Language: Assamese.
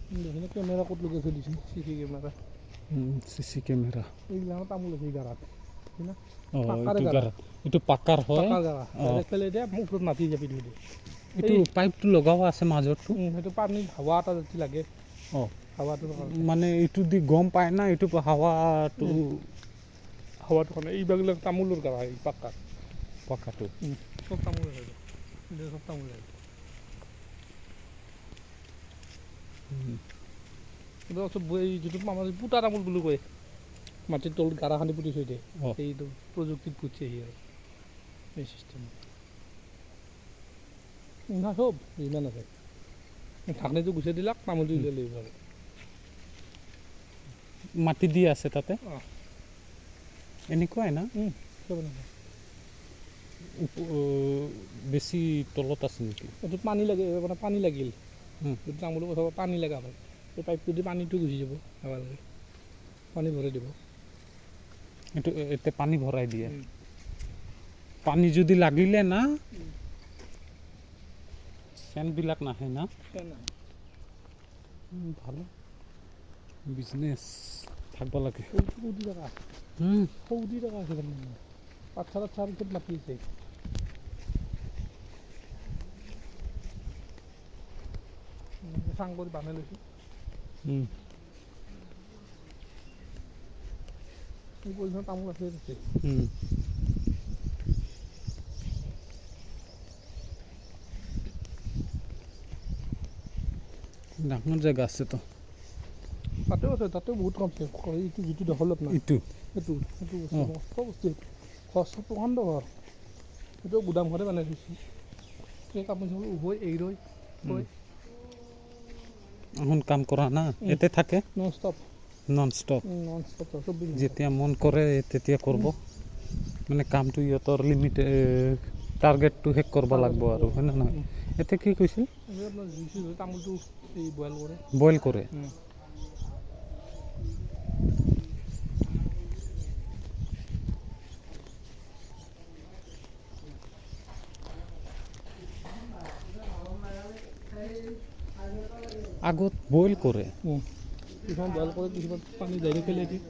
দেখি কেমেৰা ক'ত লগাই থৈ দিছে চিচি কেমেৰা চিচি কেমেৰা এইবিলাক তামোল আছে গাৰাত এইটো পাকাৰ হয় এতিয়া মোক ওপৰত মাটি জাপি থৈ দিয়ে এইটো পাইপটো লগাব আছে মাজৰটো সেইটো পানীত হাৱা এটা যদি লাগে হাৱাটো মানে এইটো দি গম পায় না এইটো হাৱাটো কাৰণে এইবিলাক তামোলৰ গাৰা এই পাকাটো চব তামোল আছে চব তামোল আছে যিটো আমাৰ পুতা তামোল বুলি কয় মাটিৰ তলত গাৰা খান্দি পুতি থৈ দিয়ে সেইটো প্ৰযুক্তিত পুতিছেহি আৰু এই চিষ্টেমত চব যিমান আছে ঢাকনিটো গুচাই দিলাক তামোলটো উলিয়াই লৈ যাব মাটি দি আছে তাতে এনেকুৱাই না চব এনেকুৱা বেছি তলত আছে নেকি এইটোত পানী লাগে মানে পানী লাগিল তামোলৰ কথা পানী লগা হয় এই পাইপটো দি পানীটো গুচি যাব লাগে পানী ভৰাই দিব এইটো এতিয়া পানী ভৰাই দিয়ে পানী যদি লাগিলে না চেনবিলাক নাহে না ভালো বিজনেছ থাকিব লাগে সৌদি টকা আছে পাথৰ চব মাতি আছে চাং কৰি বান্ধি লৈছোঁ এই পজিশ্যনত তামোল আছে ডাঙৰ জেগা আছে তো তাতেও আছে তাতেও বহুত কম আছে এইটো যিটো ডেভেলপ নাই এইটো সেইটো বস্তু বস্তু খৰচ প্ৰকাণ্ড ঘৰ সেইটো গুদাম ঘৰে বনাই থৈছোঁ এই কাপোৰ চাপোৰ উভৈ এৰি ৰৈ এখন কাম কৰা না ইয়াতে থাকে নন ষ্টপ যেতিয়া মন কৰে তেতিয়া কৰিব মানে কামটো ইহঁতৰ লিমিট টাৰ্গেটটো শেষ কৰিব লাগিব আৰু হয় না নহয় এতিয়া কি কৈছিল তামোলটো বইল কৰে আগত বইল কৰে কিছুমান বইল কৰে কিছুমান পানী ডাইৰেক্ট পেলাই দিয়ে